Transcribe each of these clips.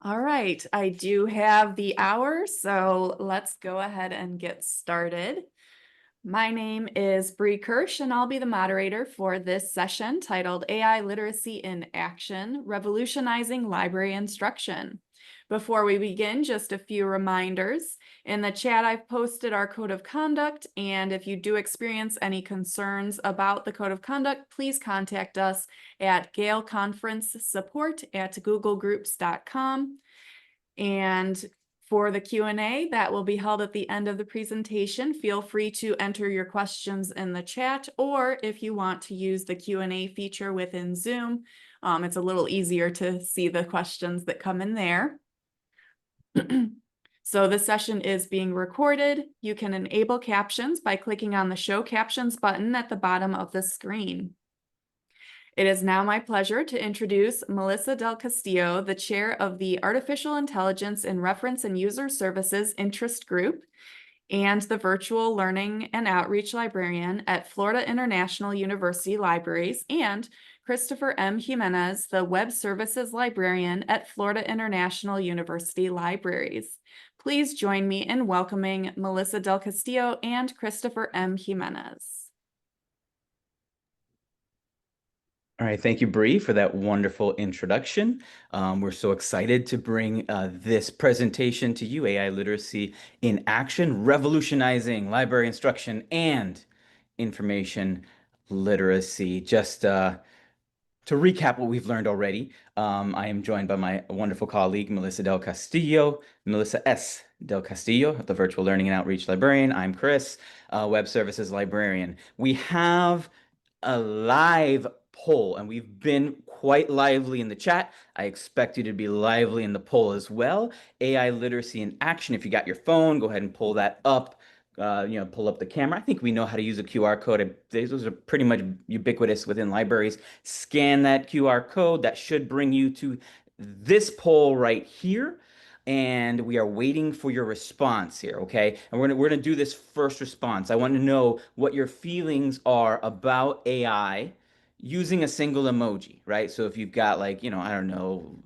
All right, I do have the hour, so let's go ahead and get started. My name is Bree Kirsch, and I'll be the moderator for this session titled AI Literacy in Action, Revolutionizing Library Instruction. Before we begin, just a few reminders. In the chat, I've posted our code of conduct, and if you do experience any concerns about the code of conduct, please contact us at galeconferencesupport@googlegroups.com. And for the Q&A that will be held at the end of the presentation, feel free to enter your questions in the chat, or if you want to use the Q&A feature within Zoom, it's a little easier to see the questions that come in there. So the session is being recorded. You can enable captions by clicking on the Show Captions button at the bottom of the screen. It is now my pleasure to introduce Melissa Del Castillo, the chair of the Artificial Intelligence in Reference and User Services Interest Group and the Virtual Learning and Outreach Librarian at Florida International University Libraries, and Christopher M. Jimenez, the Web Services Librarian at Florida International University Libraries. Please join me in welcoming Melissa Del Castillo and Christopher M. Jimenez. All right, thank you, Bree, for that wonderful introduction. We're so excited to bring this presentation to you, AI Literacy in Action, Revolutionizing Library Instruction and Information Literacy. Just to recap what we've learned already, I am joined by my wonderful colleague, Melissa Del Castillo, Melissa S. Del Castillo, the Virtual Learning and Outreach Librarian. I'm Chris, Web Services Librarian. We have a live poll, and we've been quite lively in the chat. I expect you to be lively in the poll as well. AI Literacy in Action. If you got your phone, go ahead and pull that up. Pull up the camera. I think we know how to use a QR code. Those are pretty much ubiquitous within libraries. Scan that QR code. That should bring you to this poll right here. And we are waiting for your response here, okay? And we're gonna do this first response. I want to know what your feelings are about AI using a single emoji, right? So if you've got, like, I don't know,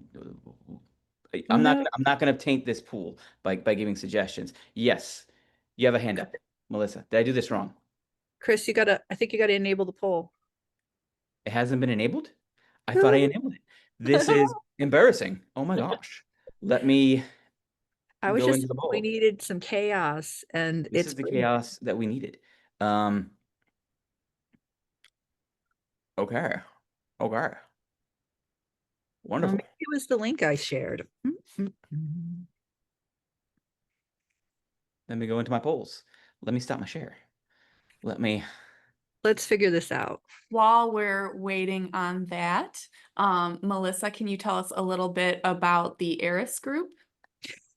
I'm not gonna taint this pool by giving suggestions. Yes, you have a hand up, Melissa. Did I do this wrong? Chris, I think you gotta enable the poll. It hasn't been enabled? I thought I enabled it. This is embarrassing. Oh my gosh. Let me I was go just into the we poll. needed some chaos, and This is the chaos that we needed. Okay. Okay. Wonderful. maybe it was the link I shared. Let me go into my polls. Let me stop my share. Let's figure this out. While we're waiting on that, Melissa, can you tell us a little bit about the ARIS group?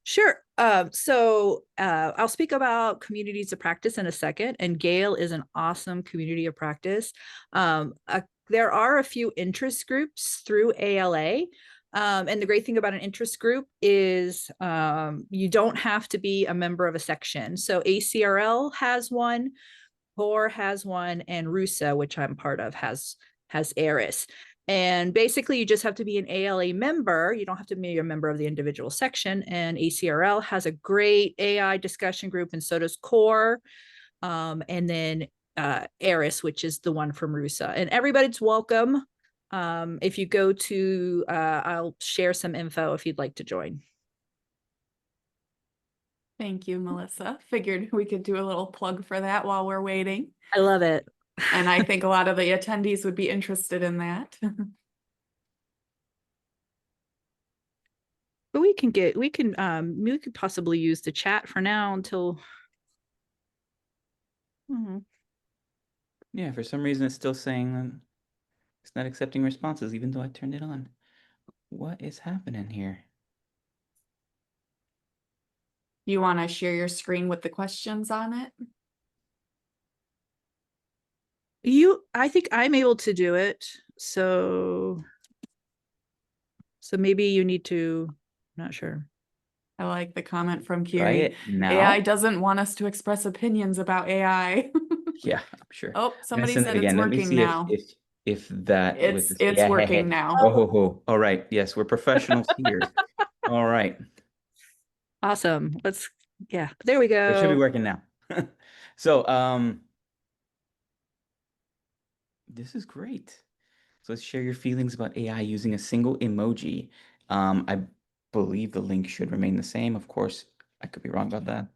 Sure. So I'll speak about communities of practice in a second, and Gale is an awesome community of practice. There are a few interest groups through ALA. And the great thing about an interest group is you don't have to be a member of a section. So ACRL has one, POR has one, and RUSA, which I'm part of, has ARIS. And basically, you just have to be an ALA member. You don't have to be a member of the individual section. And ACRL has a great AI discussion group, and so does CORE. And then ARIS, which is the one from RUSA. And everybody's welcome. If you go to, I'll share some info if you'd like to join. Thank you, Melissa. Figured we could do a little plug for that while we're waiting. I love it. And I think a lot of the attendees would be interested in that. But we could possibly use the chat for now until. Yeah, for some reason it's still saying that it's not accepting responses, even though I turned it on. What is happening here? You want to share your screen with the questions on it? I think I'm able to do it. So maybe you need to, I'm not sure. I like the comment from Try Kiri. it now. AI doesn't want us to express opinions about AI. Yeah, I'm sure. Oh, somebody Send it said again. it's Let me working see now. if that It's working now. Oh, all right. Yes, we're professionals here. All right. Awesome. Yeah, there we It should be go. working now. So, this is great. So let's share your feelings about AI using a single emoji. I believe the link should remain the same. Of course, I could be wrong about that.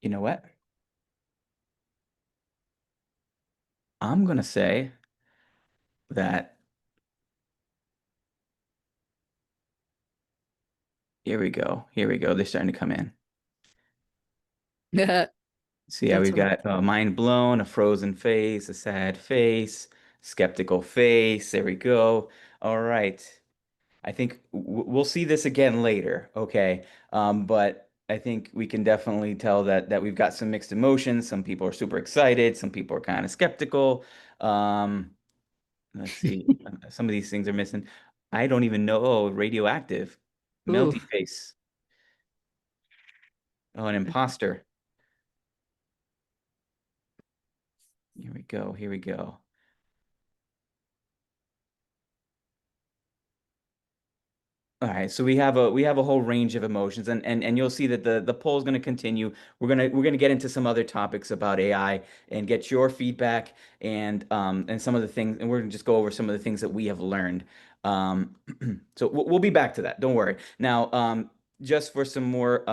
You know what? I'm gonna say that here we go. Here we go. They're starting to come in. That's So yeah, we've what got mind blown, a frozen face, a sad face, skeptical face. There we go. All right. I think we'll see this again later, okay? But I think we can definitely tell that we've got some mixed emotions. Some people are super excited, some people are kind of skeptical. Um, let's see. Some of these things are missing. I don't even know. Oh, radioactive, Ooh. melty face. Oh, an imposter. Here we go. Here we go. All right, so we have a whole range of emotions, and you'll see that the poll is going to continue. We're gonna get into some other topics about AI and get your feedback and some of the things, and we're gonna just go over some of the things that we have learned. Um, so we'll be back to that. Don't worry. Now, just for some more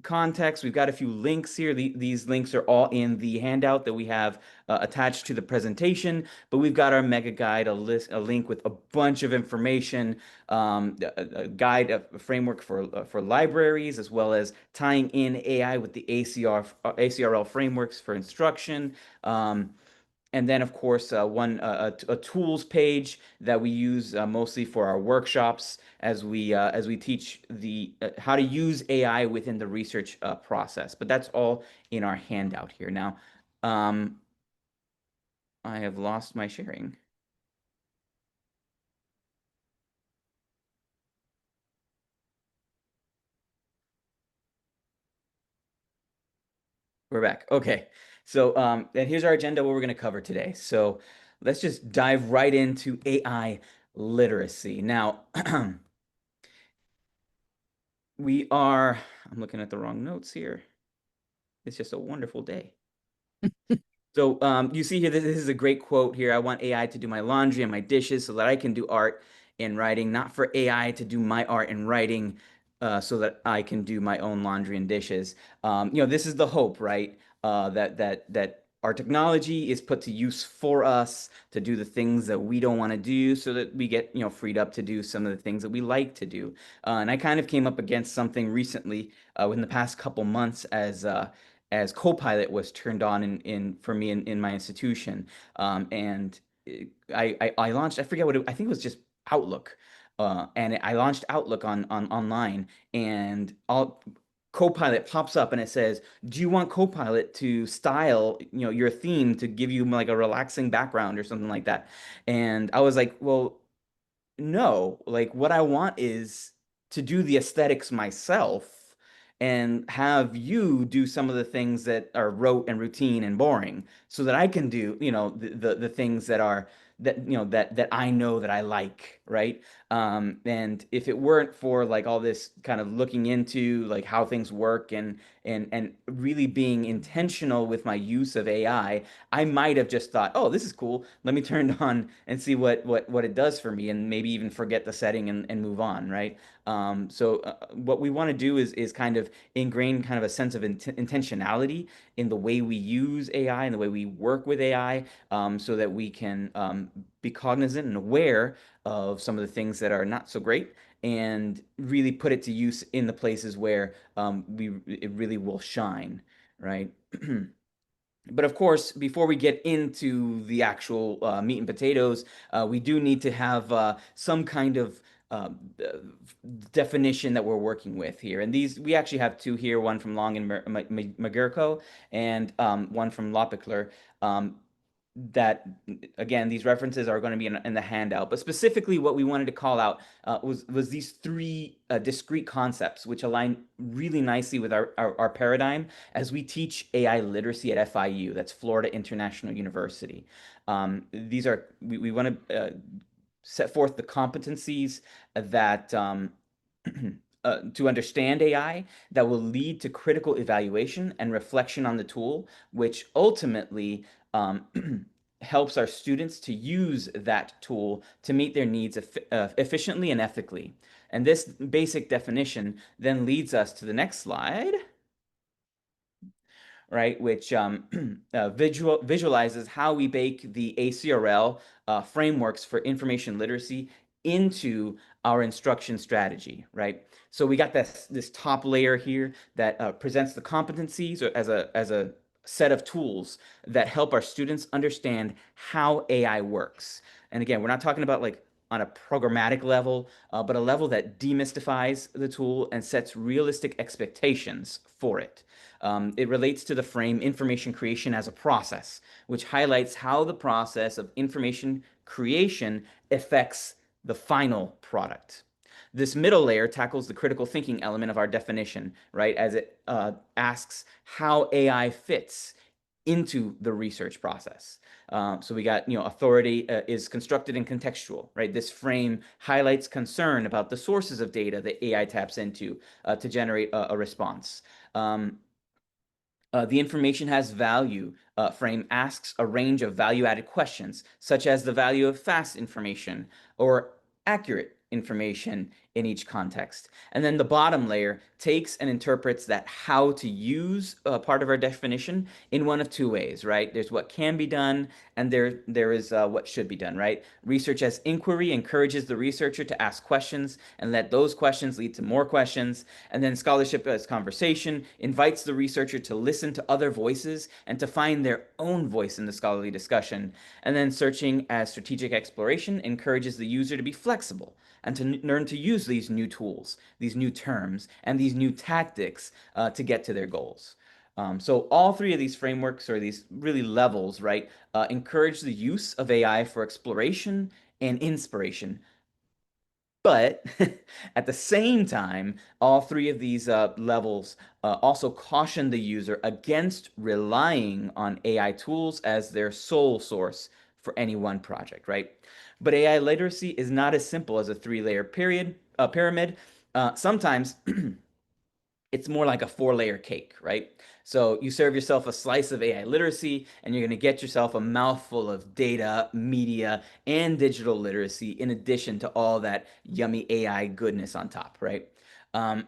context. We've got a few links here. These links are all in the handout that we have attached to the presentation, but we've got our mega guide, a link with a bunch of information, a guide, a framework for libraries, as well as tying in AI with the ACRL frameworks for instruction. And then, of course, a tools page that we use mostly for our workshops as we teach the how to use AI within the research process. But that's all in our handout here. Now, um, I have lost my sharing. We're back. Okay. So, and here's our agenda, what we're going to cover today. So let's just dive right into AI literacy. Now, I'm looking at the wrong notes here. It's just a wonderful day. So you see here, this is a great quote here. I want AI to do my laundry and my dishes so that I can do art and writing, not for AI to do my art and writing so that I can do my own laundry and dishes. This is the hope, right? That our technology is put to use for us to do the things that we don't want to do so that we get, freed up to do some of the things that we like to do. And I kind of came up against something recently within the past couple months as Copilot was turned on in for me in my institution. And I launched, I forget I think it was just Outlook. And I launched Outlook on online and all Copilot pops up and it says, "Do you want Copilot to style, your theme to give you like a relaxing background or something like that?" And I was like, "Well, no, like what I want is to do the aesthetics myself and have you do some of the things that are rote and routine and boring so that I can do, the things that I know that I like, right? And if it weren't for like all this kind of looking into like how things work and really being intentional with my use of I might have just thought, oh, this is cool. Let me turn it on and see what it does for me, and maybe even forget the setting and move on, right? So what we want to do is kind of ingrain kind of a sense of intentionality in the way we use AI and the way we work with AI, so that we can be cognizant and aware of some of the things that are not so great and really put it to use in the places where it really will shine, right? But of course, before we get into the actual meat and potatoes, we do need to have some kind of uh, definition that we're working with here. And these, we actually have two here, one from Long and McGurko and one from Lopickler. Um, that again, these references are going to be in the handout, but specifically what we wanted to call out was these three discrete concepts, which align really nicely with our paradigm as we teach AI literacy at FIU, that's Florida International University. We want to set forth the competencies that to understand AI that will lead to critical evaluation and reflection on the tool, which ultimately helps our students to use that tool to meet their needs efficiently and ethically. And this basic definition then leads us to the next slide, right, which visualizes how we bake the ACRL frameworks for information literacy into our instruction strategy, right? So we got this top layer here that presents the competencies as a set of tools that help our students understand how AI works. And again, we're not talking about like on a programmatic level, but a level that demystifies the tool and sets realistic expectations for it. It relates to the frame information creation as a process, which highlights how the process of information creation affects the final product. This middle layer tackles the critical thinking element of our definition, right? As it asks how AI fits into the research process. So we got, authority is constructed and contextual, right? This frame highlights concern about the sources of data that AI taps into to generate a response. The information has value frame asks a range of value-added questions, such as the value of fast information or accurate information in each context. And then the bottom layer takes and interprets that how to use part of our definition in one of two ways, right? There's what can be done, and there is what should be done, right? Research as inquiry encourages the researcher to ask questions and let those questions lead to more questions. And then scholarship as conversation invites the researcher to listen to other voices and to find their own voice in the scholarly discussion. And then searching as strategic exploration encourages the user to be flexible and to learn to use these new tools, these new terms, and these new tactics to get to their goals. So all three of these frameworks, or these really levels, right, encourage the use of AI for exploration and inspiration. But at the same time, all three of these levels also caution the user against relying on AI tools as their sole source for any one project, right? But AI literacy is not as simple as a three-layer pyramid. Sometimes it's more like a four-layer cake, right? So you serve yourself a slice of AI literacy, and you're going to get yourself a mouthful of data, media, and digital literacy in addition to all that yummy AI goodness on top, right? And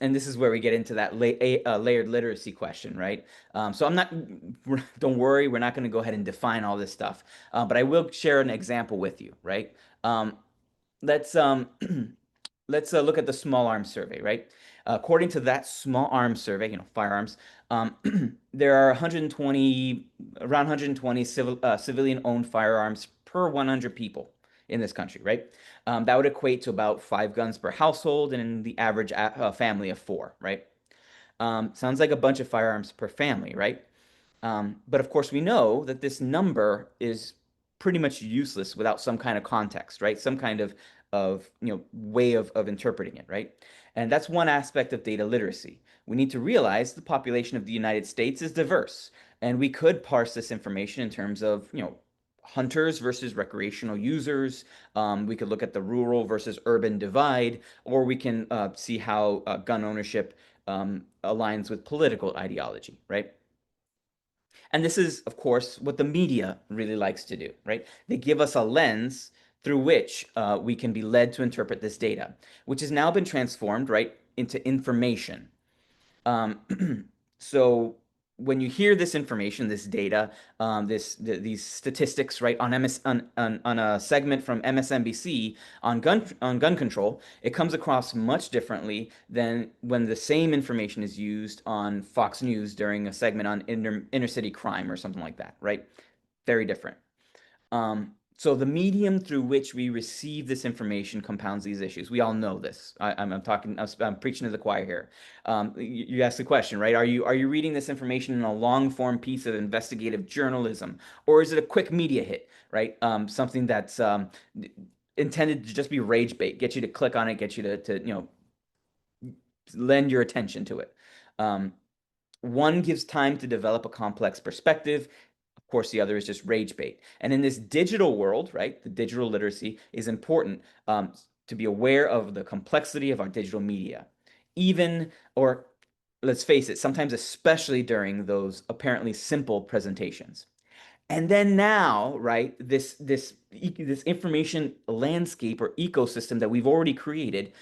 this is where we get into that layered literacy question, right? So don't worry, we're not going to go ahead and define all this stuff, but I will share an example with you, right? Let's let's look at the small arms survey, right? According to that small arms survey, firearms, there are around 120 civilian-owned firearms per 100 people in this country, right? That would equate to about 5 guns per household and in the average family of 4, right? Sounds like a bunch of firearms per family, right? But of course, we know that this number is pretty much useless without some kind of context, right? Some kind of way of interpreting it, right? And that's one aspect of data literacy. We need to realize the population of the United States is diverse, and we could parse this information in terms of, hunters versus recreational users. We could look at the rural versus urban divide, or we can see how gun ownership aligns with political ideology, right? And this is, of course, what the media really likes to do, right? They give us a lens through which we can be led to interpret this data, which has now been transformed, right, into information. So when you hear this information, this data, these statistics, right, on a segment from MSNBC on gun control, it comes across much differently than when the same information is used on Fox News during a segment on inner city crime or something like that, right? Very different. So the medium through which we receive this information compounds these issues. We all know this. I'm preaching to the choir here. You asked the question, right? Are you reading this information in a long form piece of investigative journalism, or is it a quick media hit, right? Something that's intended to just be rage bait, get you to click on it, get you to lend your attention to it. One gives time to develop a complex perspective. Of course, the other is just rage bait. And in this digital world, right, the digital literacy is important to be aware of the complexity of our digital media. Or let's face it, sometimes especially during those apparently simple presentations. And then now, right, this information landscape or ecosystem that we've already created,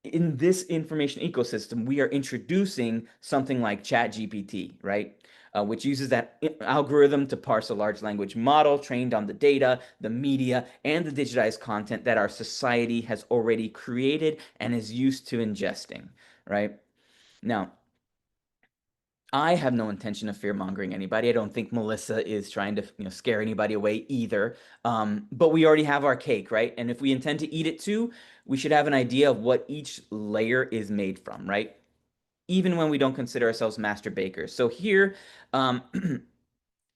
in this information ecosystem, we are introducing something like ChatGPT, right? Which uses that algorithm to parse a large language model trained on the data, the media, and the digitized content that our society has already created and is used to ingesting, right? Now, I have no intention of fear-mongering anybody. I don't think Melissa is trying to scare anybody away either. But we already have our cake, right? And if we intend to eat it too, we should have an idea of what each layer is made from, right? Even when we don't consider ourselves master bakers. So here,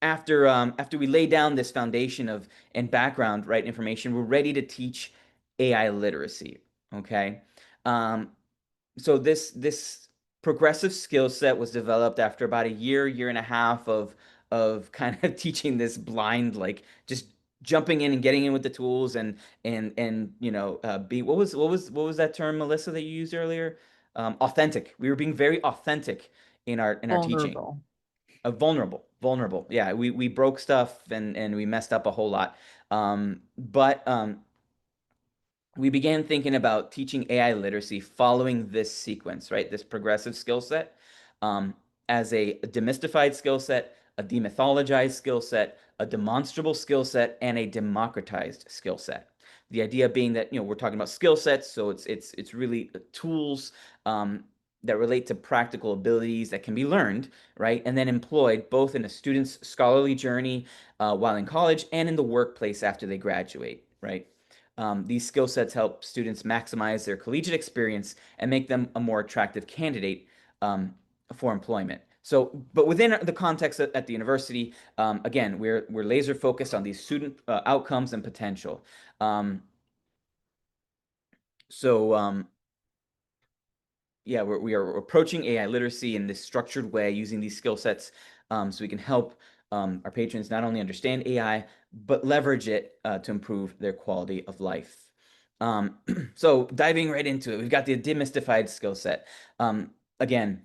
after we lay down this foundation of and background, right, information, we're ready to teach AI literacy, okay? So this progressive skill set was developed after about a year and a half of kind of teaching this blind, like just jumping in and getting in with the tools and be what was that term, Melissa, that you used earlier? Authentic. We were being very authentic in our teaching. Vulnerable. Vulnerable. Yeah, we broke stuff and we messed up a whole lot. But we began thinking about teaching AI literacy following this sequence, right? This progressive skill set, as a demystified skill set, a demythologized skill set, a demonstrable skill set, and a democratized skill set. The idea being that we're talking about skill sets, so it's really tools that relate to practical abilities that can be learned, right, and then employed both in a student's scholarly journey while in college and in the workplace after they graduate, right? These skill sets help students maximize their collegiate experience and make them a more attractive candidate for employment. So, but within the context at the university, again, we're laser focused on these student outcomes and potential. So yeah, we are approaching AI literacy in this structured way using these skill sets so we can help our patrons not only understand AI, but leverage it to improve their quality of life. So diving right into it, we've got the demystified skill set. Again,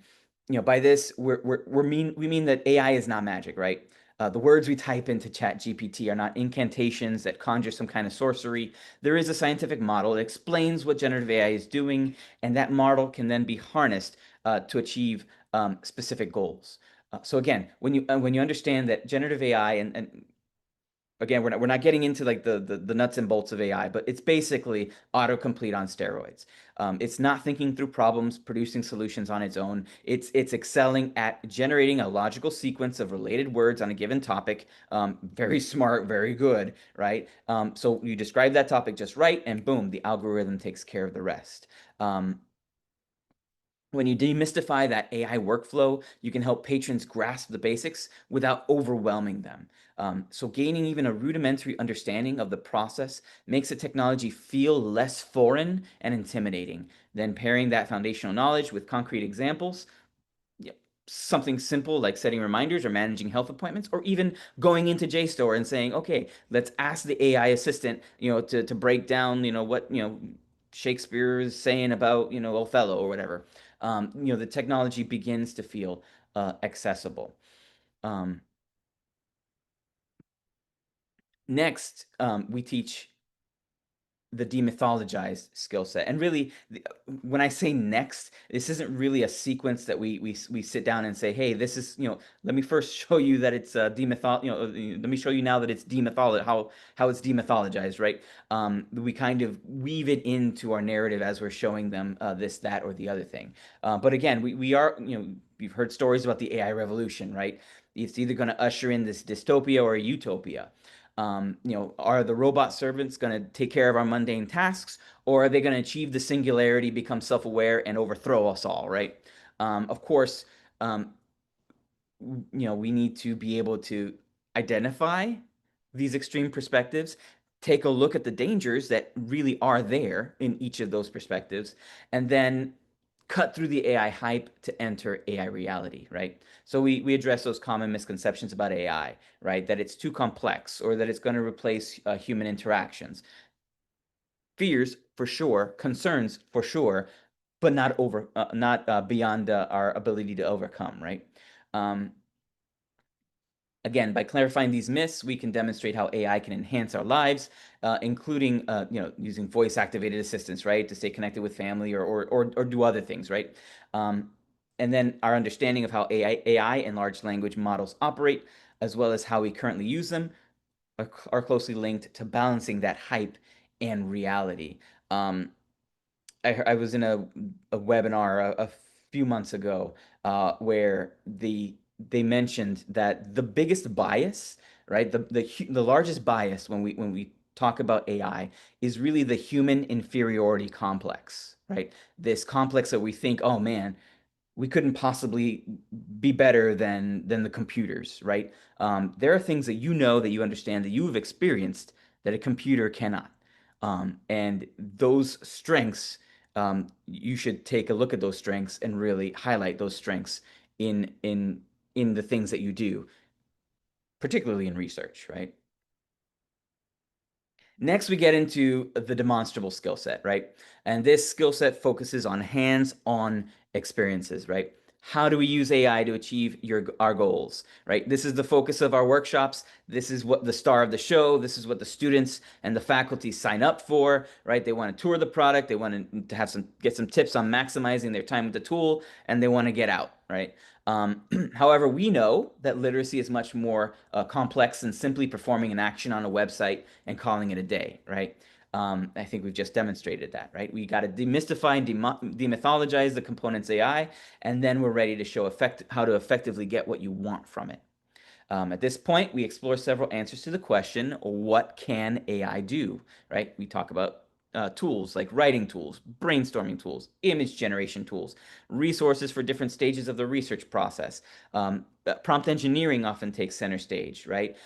by this, we mean that AI is not magic, right? The words we type into ChatGPT are not incantations that conjure some kind of sorcery. There is a scientific model that explains what generative AI is doing, and that model can then be harnessed to achieve specific goals. So again, when you understand that generative AI and again, we're not getting into like the nuts and bolts of AI, but it's basically autocomplete on steroids. It's not thinking through problems, producing solutions on its own. It's excelling at generating a logical sequence of related words on a given topic. Very smart, very good, right? So you describe that topic just right, and boom, the algorithm takes care of the rest. When you demystify that AI workflow, you can help patrons grasp the basics without overwhelming them. So gaining even a rudimentary understanding of the process makes the technology feel less foreign and intimidating. Then pairing that foundational knowledge with concrete examples, something simple like setting reminders or managing health appointments, or even going into JSTOR and saying, okay, let's ask the AI assistant, to break down, what, Shakespeare is saying about, Othello or whatever. The technology begins to feel accessible. Next, we teach the demythologized skill set. And really, when I say next, this isn't really a sequence that we sit down and say, hey, this is, let me first show you that it's let me show you now that it's how it's demythologized, right? We kind of weave it into our narrative as we're showing them this, that, or the other thing. But again, we are, we've heard stories about the AI revolution, right? It's either going to usher in this dystopia or a utopia. Are the robot servants going to take care of our mundane tasks, or are they going to achieve the singularity, become self-aware, and overthrow us all, right? Of course, um, we need to be able to identify these extreme perspectives, take a look at the dangers that really are there in each of those perspectives, and then cut through the AI hype to enter AI reality, right? So we address those common misconceptions about AI, right? That it's too complex or that it's going to replace human interactions. Fears for sure, concerns for sure, but not beyond our ability to overcome, right? Um, Again, by clarifying these myths, we can demonstrate how AI can enhance our lives, including using voice-activated assistants, right, to stay connected with family or do other things, right? And then our understanding of how AI and large language models operate, as well as how we currently use them, are closely linked to balancing that hype and reality. I was in a webinar a few months ago where they mentioned that the biggest bias, right, the largest bias when we talk about AI is really the human inferiority complex, right? This complex that we think, oh man, we couldn't possibly be better than the computers, right? There are things that that you understand, that you've experienced that a computer cannot. And those strengths, you should take a look at those strengths and really highlight those strengths in the things that you do, particularly in research, right? Next, we get into the demonstrable skill set, right? And this skill set focuses on hands-on experiences, right? How do we use AI to achieve our goals, right? This is the focus of our workshops. This is what the star of the show. This is what the students and the faculty sign up for, right? They want to tour the product. They want to have get some tips on maximizing their time with the tool, and they want to get out, right? However, we know that literacy is much more complex than simply performing an action on a website and calling it a day, right? I think we've just demonstrated that, right? We got to demystify and demythologize the components AI, and then we're ready to show how to effectively get what you want from it. At this point, we explore several answers to the question, what can AI do, right? We talk about tools like writing tools, brainstorming tools, image generation tools, resources for different stages of the research process. Prompt engineering often takes center stage, right?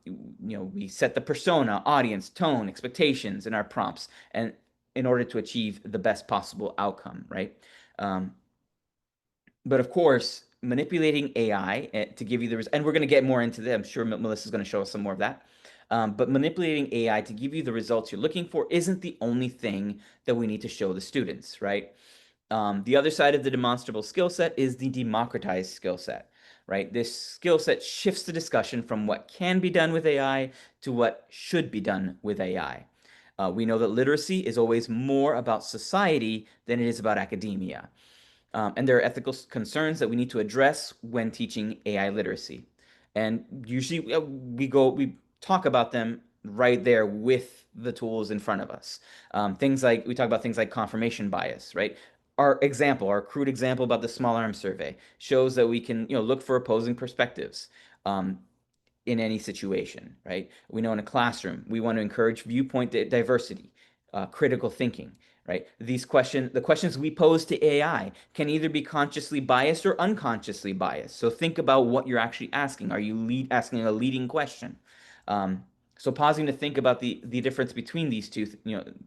We set the persona, audience, tone, expectations in our prompts, and in order to achieve the best possible outcome, right? But of course, manipulating AI to give you the and we're going to get more into that. I'm sure Melissa's going to show us some more of that. But manipulating AI to give you the results you're looking for isn't the only thing that we need to show the students, right? The other side of the demonstrable skill set is the democratized skill set, right? This skill set shifts the discussion from what can be done with AI to what should be done with AI. We know that literacy is always more about society than it is about academia. And there are ethical concerns that we need to address when teaching AI literacy. And usually we talk about them right there with the tools in front of us. We talk about things like confirmation bias, right? Our crude example about the small arms survey shows that we can, look for opposing perspectives. In any situation, right? We know in a classroom, we want to encourage viewpoint diversity, critical thinking, right? The questions we pose to AI can either be consciously biased or unconsciously biased. So think about what you're actually asking. Are you asking a leading question? So pausing to think about the difference between these two,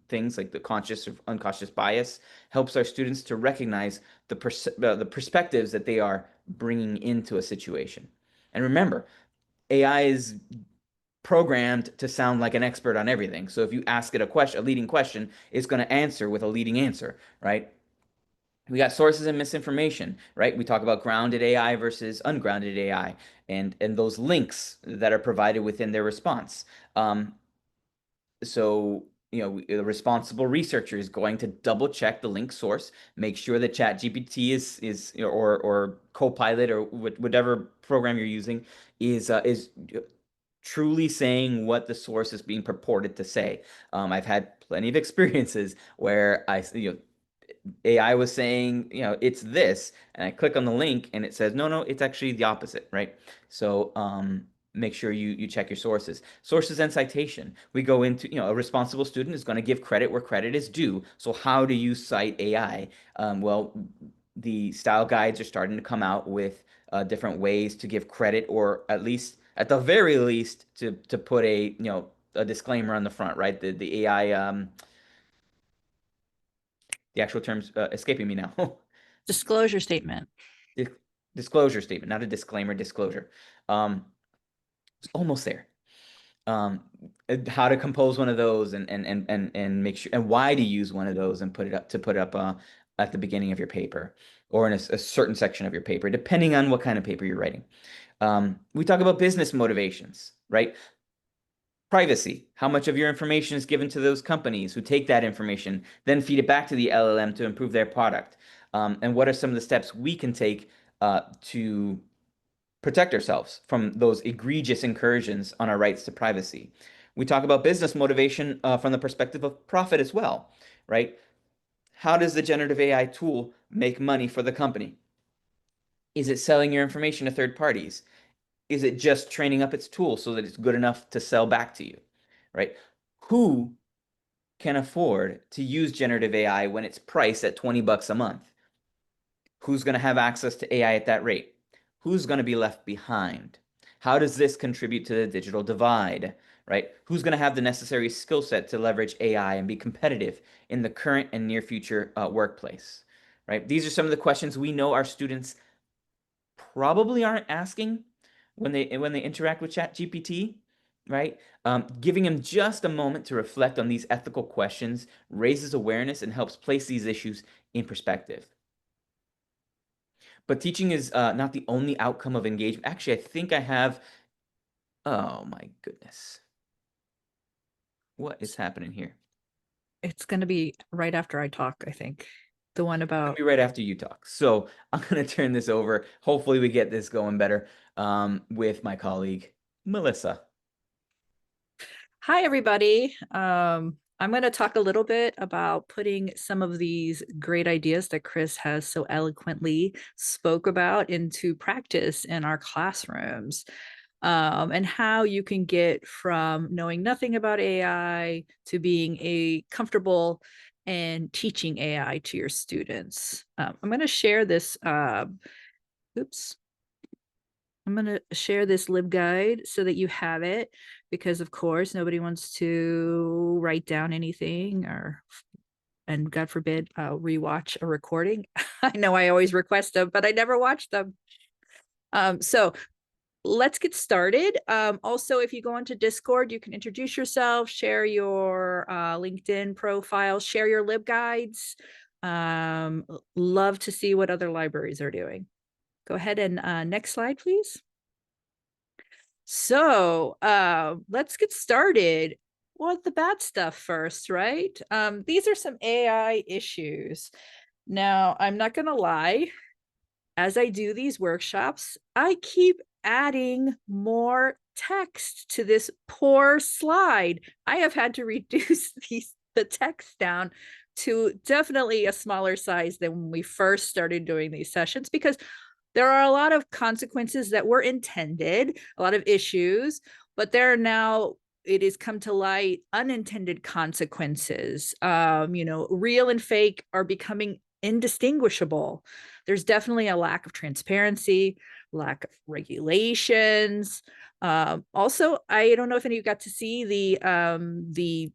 things like the conscious or unconscious bias helps our students to recognize the perspectives that they are bringing into a situation. And remember, AI is programmed to sound like an expert on everything. So if you ask it a leading question, it's going to answer with a leading answer, right? We got sources and misinformation, right? We talk about grounded AI versus ungrounded AI and those links that are provided within their response. So the responsible researcher is going to double check the link source, make sure that ChatGPT is or Copilot or whatever program you're using is truly saying what the source is being purported to say. I've had plenty of experiences where AI was saying, it's this, and I click on the link and it says, no, it's actually the opposite, right? So make sure you check your sources. Sources and citation. We go into, a responsible student is going to give credit where credit is due. So how do you cite AI? Well, the style guides are starting to come out with different ways to give credit, or at least, at the very least, to put a disclaimer on the front, right? The AI, the actual terms escaping me now. Disclosure statement. Disclosure statement, not a disclaimer, disclosure. Almost there. How to compose one of those, and make sure, and why to use one of those, and put it up at the beginning of your paper, or in a certain section of your paper, depending on what kind of paper you're writing. We talk about business motivations, right? Privacy. How much of your information is given to those companies who take that information, then feed it back to the LLM to improve their product? And what are some of the steps we can take to protect ourselves from those egregious incursions on our rights to privacy? We talk about business motivation from the perspective of profit as well, right? How does the generative AI tool make money for the company? Is it selling your information to third parties? Is it just training up its tool so that it's good enough to sell back to you, right? Who can afford to use generative AI when it's priced at 20 bucks a month? Who's going to have access to AI at that rate? Who's going to be left behind? How does this contribute to the digital divide, right? Who's going to have the necessary skill set to leverage AI and be competitive in the current and near future workplace, right? These are some of the questions we know our students probably aren't asking when they interact with ChatGPT, right? Giving them just a moment to reflect on these ethical questions raises awareness and helps place these issues in perspective. But teaching is not the only outcome of engagement. Actually, I think I have. Oh my goodness. What is happening here? It's going to be right after I talk, I think. The one It'll about be right after you talk. So I'm going to turn this over. Hopefully, we get this going better with my colleague, Melissa. Hi, everybody. I'm going to talk a little bit about putting some of these great ideas that Chris has so eloquently spoke about into practice in our classrooms, and how you can get from knowing nothing about AI to being a comfortable and teaching AI to your students. I'm going to share this. Oops. I'm going to share this LibGuide so that you have it, because of course nobody wants to write down anything, and God forbid, rewatch a recording. I know I always request them, but I never watch them. So let's get started. Also, if you go into Discord, you can introduce yourself, share your LinkedIn profile, share your LibGuides. Love to see what other libraries are doing. Go ahead and next slide, please. So let's get started. Well, the bad stuff first, right? These are some AI issues. Now, I'm not going to lie. As I do these workshops, I keep adding more text to this poor slide. I have had to reduce the text down to definitely a smaller size than when we first started doing these sessions, because there are a lot of consequences that were intended, a lot of issues, but there are now, it has come to light, unintended consequences. Real and fake are becoming indistinguishable. There's definitely a lack of transparency, lack of regulations. Also, I don't know if any of you got to see the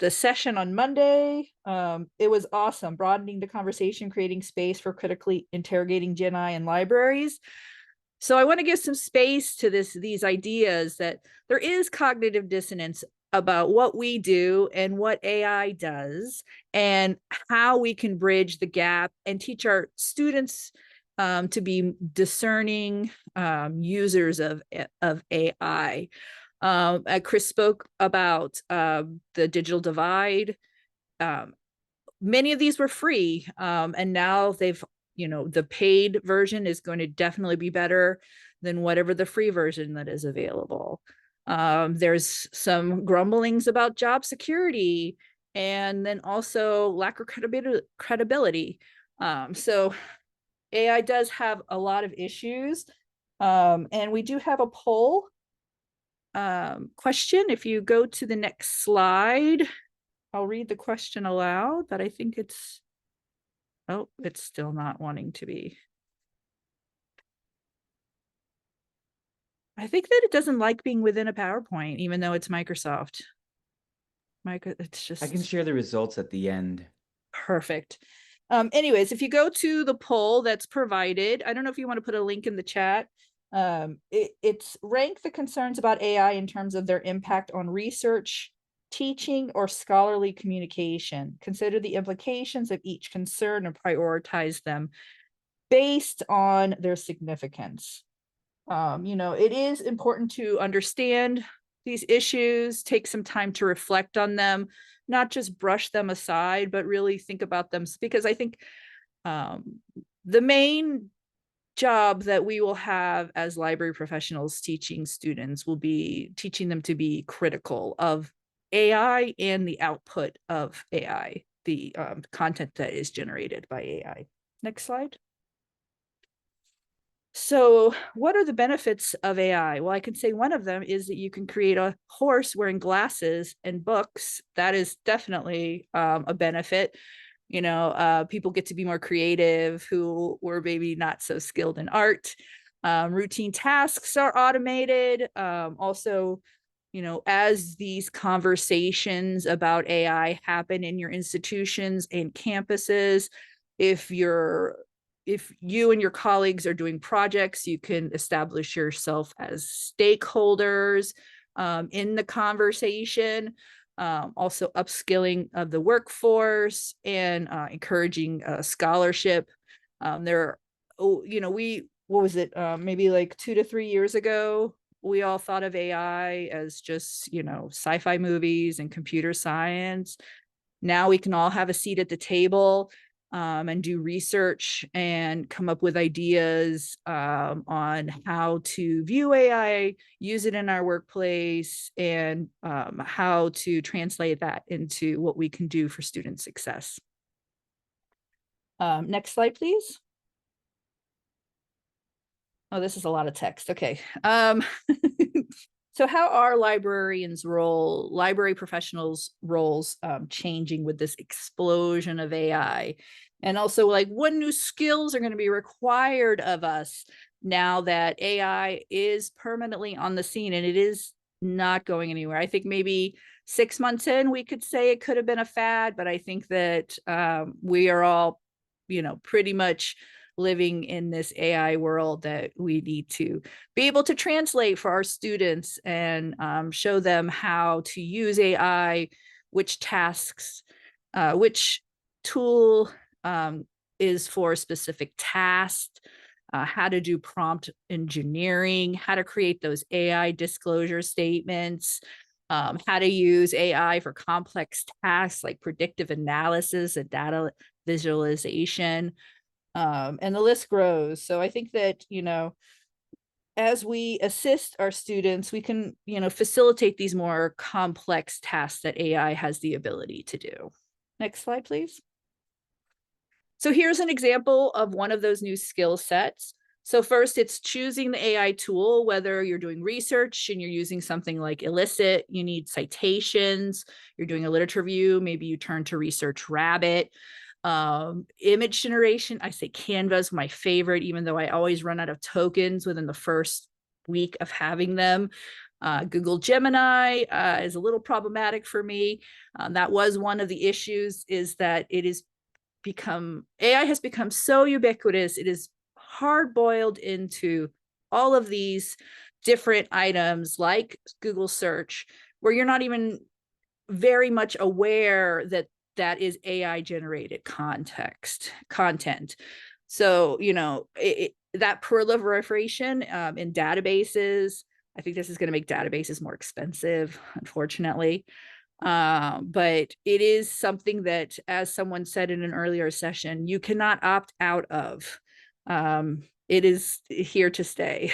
session on Monday. It was awesome, broadening the conversation, creating space for critically interrogating Gen AI and libraries. So I want to give some space to these ideas that there is cognitive dissonance about what we do and what AI does, and how we can bridge the gap and teach our students to be discerning users of AI. Chris spoke about the digital divide. Many of these were free, and now the paid version is going to definitely be better than whatever the free version that is available. There's some grumblings about job security, and then also lack of credibility. So AI does have a lot of issues, and we do have a poll question. If you go to the next slide, I'll read the question aloud, but I think it's, oh, it's still not wanting to be. I think that it doesn't like being within a PowerPoint, even though it's Microsoft. It's just. I can share the results at the end. Perfect. Anyways, if you go to the poll that's provided, I don't know if you want to put a link in the chat. It's rank the concerns about AI in terms of their impact on research, teaching, or scholarly communication. Consider the implications of each concern and prioritize them based on their significance. It is important to understand these issues, take some time to reflect on them, not just brush them aside, but really think about them, because I think the main job that we will have as library professionals teaching students will be teaching them to be critical of AI and the output of AI, the content that is generated by AI. Next slide. So what are the benefits of AI? Well, I can say one of them is that you can create a horse wearing glasses and books. That is definitely a benefit. People get to be more creative who were maybe not so skilled in art. Routine tasks are automated. Also, as these conversations about AI happen in your institutions and campuses, if you and your colleagues are doing projects, you can establish yourself as stakeholders in the conversation. Also upskilling of the workforce and encouraging scholarship. Maybe like 2 to 3 years ago, we all thought of AI as just, sci-fi movies and computer science. Now we can all have a seat at the table and do research and come up with ideas on how to view AI, use it in our workplace, and how to translate that into what we can do for student success. Next slide, please. Oh, this is a lot of text. Okay. So how are library professionals' roles changing with this explosion of AI? And also, like, what new skills are going to be required of us now that AI is permanently on the scene and it is not going anywhere? I think maybe 6 months in, we could say it could have been a fad, but I think that we are all, pretty much living in this AI world that we need to be able to translate for our students and show them how to use AI, which tasks, which tool is for a specific task, how to do prompt engineering, how to create those AI disclosure statements, how to use AI for complex tasks like predictive analysis and data visualization. And the list grows. So I think that, as we assist our students, we can, facilitate these more complex tasks that AI has the ability to do. Next slide, please. So here's an example of one of those new skill sets. So first, it's choosing the AI tool, whether you're doing research and you're using something like Elicit, you need citations, you're doing a literature review, maybe you turn to Research Rabbit. Image generation, I say Canva is my favorite, even though I always run out of tokens within the first week of having them. Google Gemini is a little problematic for me. That was one of the issues, is that AI has become so ubiquitous. It is hard boiled into all of these different items like Google search, where you're not even very much aware that is AI generated content. So, that proliferation in databases, I think this is going to make databases more expensive, unfortunately. But it is something that, as someone said in an earlier session, you cannot opt out of. It is here to stay.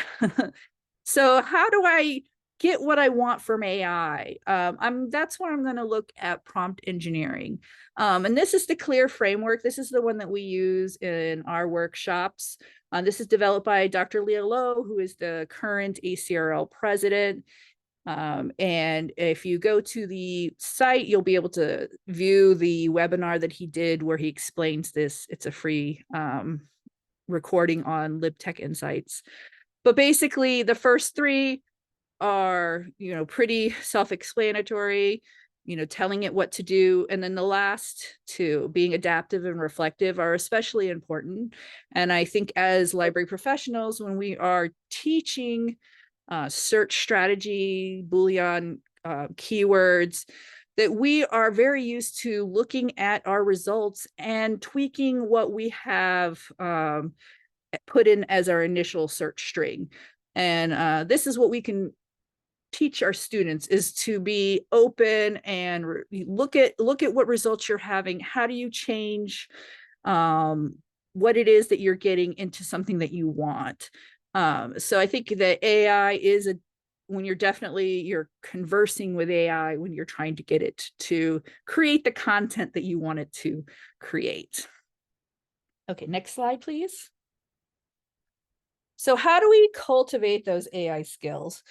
So how do I get what I want from AI? That's where I'm going to look at prompt engineering. And this is the CLEAR framework. This is the one that we use in our workshops. This is developed by Dr. Leah Lowe, who is the current ACRL president. And if you go to the site, you'll be able to view the webinar that he did where he explains this. It's a free recording on LibTech Insights. But basically, the first three are, pretty self-explanatory, telling it what to do. And then the last two, being adaptive and reflective, are especially important. And I think as library professionals, when we are teaching search strategy, Boolean keywords, that we are very used to looking at our results and tweaking what we have put in as our initial search string. And this is what we can teach our students, is to be open and look at what results you're having. How do you change what it is that you're getting into something that you want? So I think that AI is when you're conversing with AI, when you're trying to get it to create the content that you want it to create. Okay, next slide, please. So how do we cultivate those AI skills?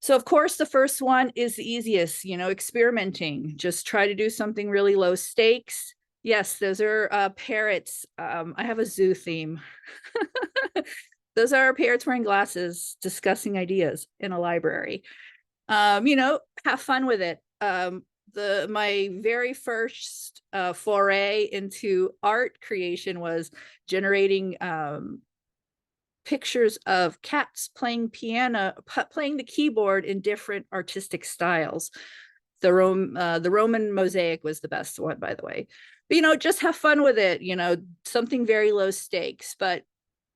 So of course, the first one is the easiest, experimenting. Just try to do something really low stakes. Yes, those are parrots. I have a zoo theme. Those are parrots wearing glasses, discussing ideas in a library. Have fun with it. My very first foray into art creation was generating pictures of cats playing the keyboard in different artistic styles. The Roman mosaic was the best one, by the way. But, just have fun with it, something very low stakes, but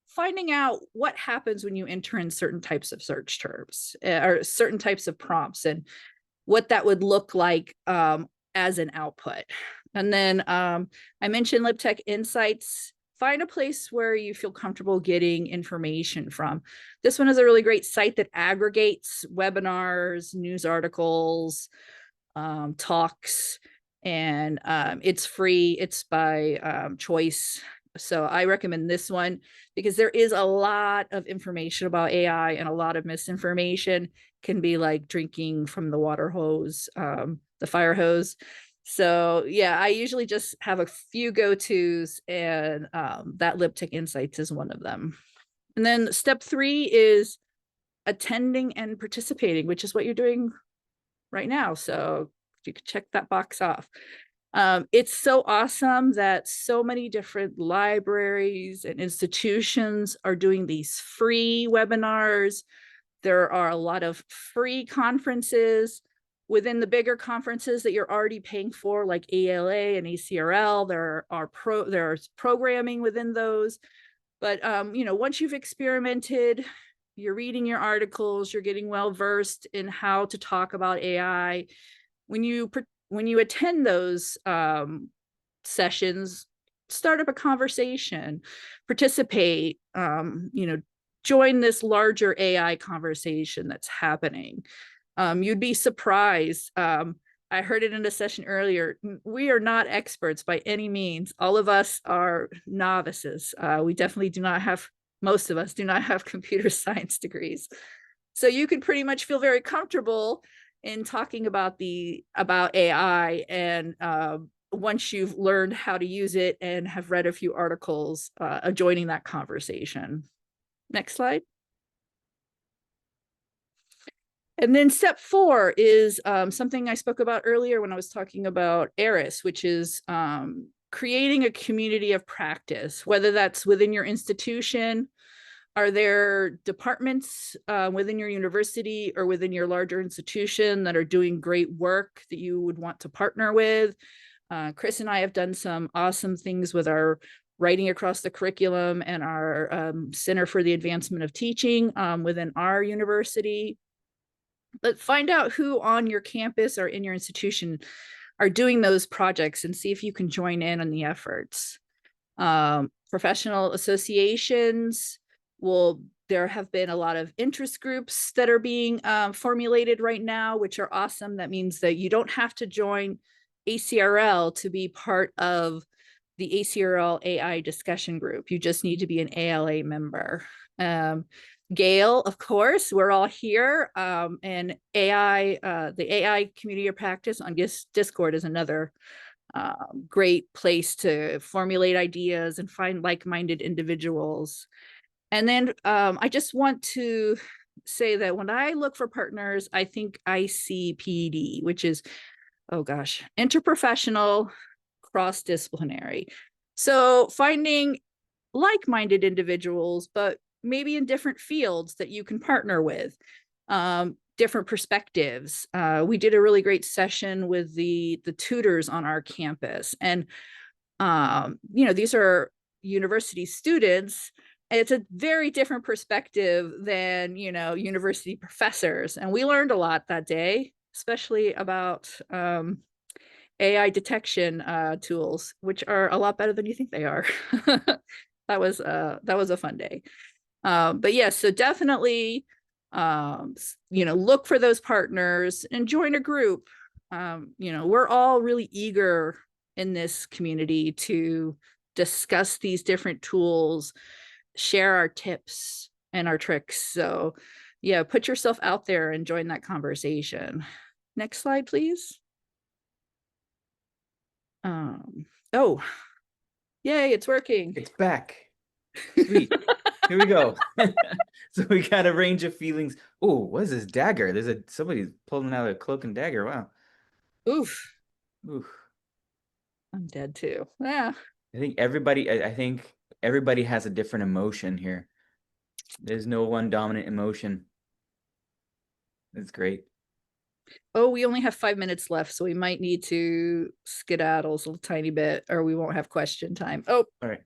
finding out what happens when you enter in certain types of search terms or certain types of prompts and what that would look like as an output. And then I mentioned LibTech Insights. Find a place where you feel comfortable getting information from. This one is a really great site that aggregates webinars, news articles, talks, and it's free. It's by choice. So I recommend this one because there is a lot of information about AI, and a lot of misinformation can be like drinking from the water hose, the fire hose. So yeah, I usually just have a few go-tos, and that LibTech Insights is one of them. And then step 3 is attending and participating, which is what you're doing right now. So you can check that box off. It's so awesome that so many different libraries and institutions are doing these free webinars. There are a lot of free conferences within the bigger conferences that you're already paying for, like ALA and ACRL. There's programming within those. But once you've experimented, you're reading your articles, you're getting well versed in how to talk about AI. When you attend those sessions, start up a conversation, participate, join this larger AI conversation that's happening. You'd be surprised. I heard it in a session earlier. We are not experts by any means. All of us are novices. We definitely most of us do not have computer science degrees. So you can pretty much feel very comfortable in talking about AI, and once you've learned how to use it and have read a few articles, joining that conversation. Next slide. And then step 4 is something I spoke about earlier when I was talking about ARIS, which is creating a community of practice, whether that's within your institution. Are there departments within your university or within your larger institution that are doing great work that you would want to partner with? Chris and I have done some awesome things with our Writing Across the Curriculum and our Center for the Advancement of Teaching within our university. But find out who on your campus or in your institution are doing those projects and see if you can join in on the efforts. Professional associations, there have been a lot of interest groups that are being formulated right now, which are awesome. That means that you don't have to join ACRL to be part of the ACRL AI discussion group. You just need to be an ALA member. Gail, of course, we're all here. And AI, the AI community of practice on Discord is another great place to formulate ideas and find like-minded individuals. And then I just want to say that when I look for partners, I think ICPD, which is, oh gosh, interprofessional, cross-disciplinary. So finding like-minded individuals, but maybe in different fields that you can partner with, different perspectives. We did a really great session with the tutors on our campus, and these are university students. It's a very different perspective than university professors, and we learned a lot that day, especially about AI detection tools, which are a lot better than you think they are. That was a fun day. But yes, so definitely, look for those partners and join a group. We're all really eager in this community to discuss these different tools, share our tips and our tricks. So yeah, put yourself out there and join that conversation. Next slide, please. Oh, yay, it's working. It's back. Sweet. Here we go. So we got a range of feelings. Oh, what is this dagger? Somebody's pulling out a cloak and dagger. Wow. Oof. Oof. I'm dead too. Yeah. I think everybody has a different emotion here. There's no one dominant emotion. That's great. Oh, we only have 5 minutes left, so we might need to skedaddle a little tiny bit, or we won't have question time. Oh, all right.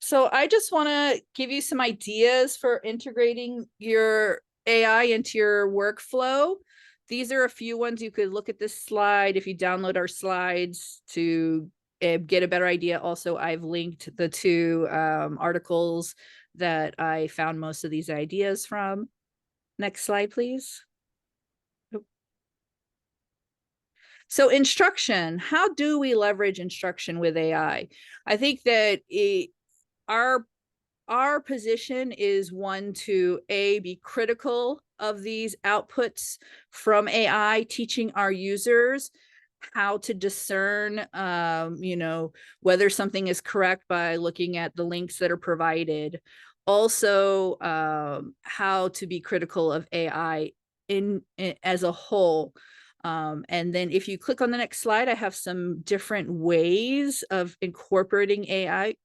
So I just want to give you some ideas for integrating your AI into your workflow. These are a few ones. You could look at this slide if you download our slides to get a better idea. Also, I've linked the two articles that I found most of these ideas from. Next slide, please. So instruction, how do we leverage instruction with AI? I think that our position is one to be critical of these outputs from AI, teaching our users how to discern, whether something is correct by looking at the links that are provided. Also, how to be critical of AI in as a whole. And then if you click on the next slide, I have some different ways of incorporating AI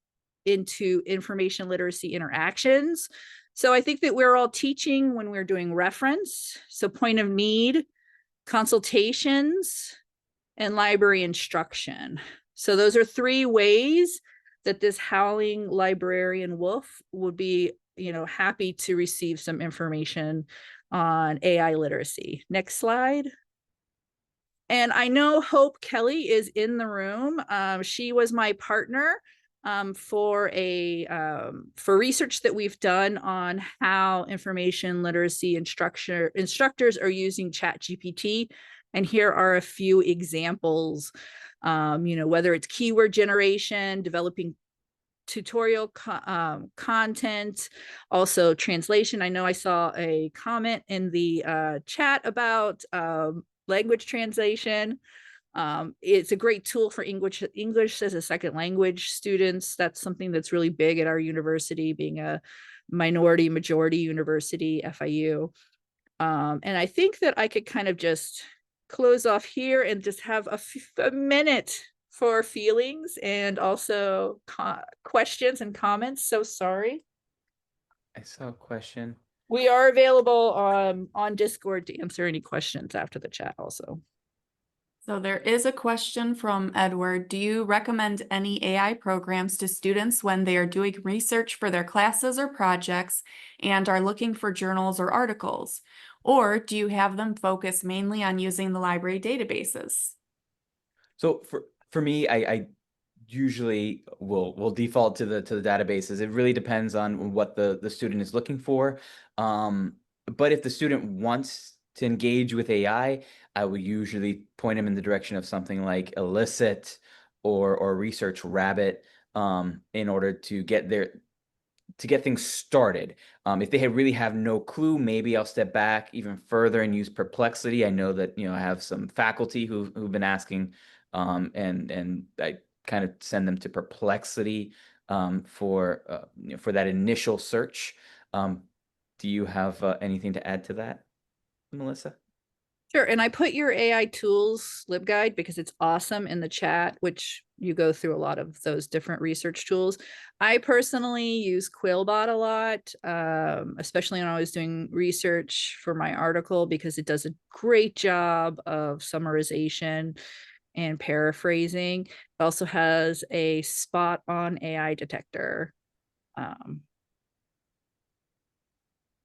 into information literacy interactions. So I think that we're all teaching when we're doing reference, so point of need, consultations, and library instruction. So those are 3 ways that this howling librarian wolf would be, happy to receive some information on AI literacy. Next slide. And I know Hope Kelly is in the room. She was my partner for research that we've done on how information literacy instructors are using ChatGPT. And here are a few examples, whether it's keyword generation, developing tutorial content, also translation. I know I saw a comment in the chat about language translation. It's a great tool for English as a second language students. That's something that's really big at our university, being a majority university, FIU. And I think that I could kind of just close off here and just have a minute for feelings and also questions and comments. So sorry. I saw a question. We are available on Discord to answer any questions after the chat also. So there is a question from Edward. Do you recommend any AI programs to students when they are doing research for their classes or projects and are looking for journals or articles? Or do you have them focus mainly on using the library databases? So for me, I usually will default to the databases. It really depends on what the student is looking for. But if the student wants to engage with AI, I will usually point them in the direction of something like Elicit or Research Rabbit. in order to get things started. If they really have no clue, maybe I'll step back even further and use Perplexity. I know that, I have some faculty who've been asking, and I kind of send them to Perplexity for that initial search. Do you have anything to add to that, Melissa? Sure. And I put your AI tools LibGuide because it's awesome in the chat, which you go through a lot of those different research tools. I personally use Quillbot a lot, especially when I was doing research for my article, because it does a great job of summarization and paraphrasing. It also has a spot on AI detector.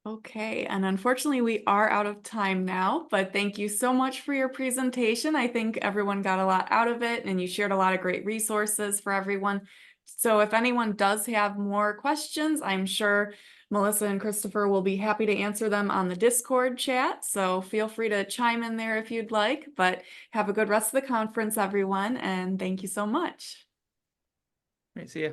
Okay, and unfortunately we are out of time now, but thank you so much for your presentation. I think everyone got a lot out of it and you shared a lot of great resources for everyone. So if anyone does have more questions, I'm sure Melissa and Christopher will be happy to answer them on the Discord chat. So feel free to chime in there if you'd like, but have a good rest of the conference, everyone, and thank you so much. All right, see ya.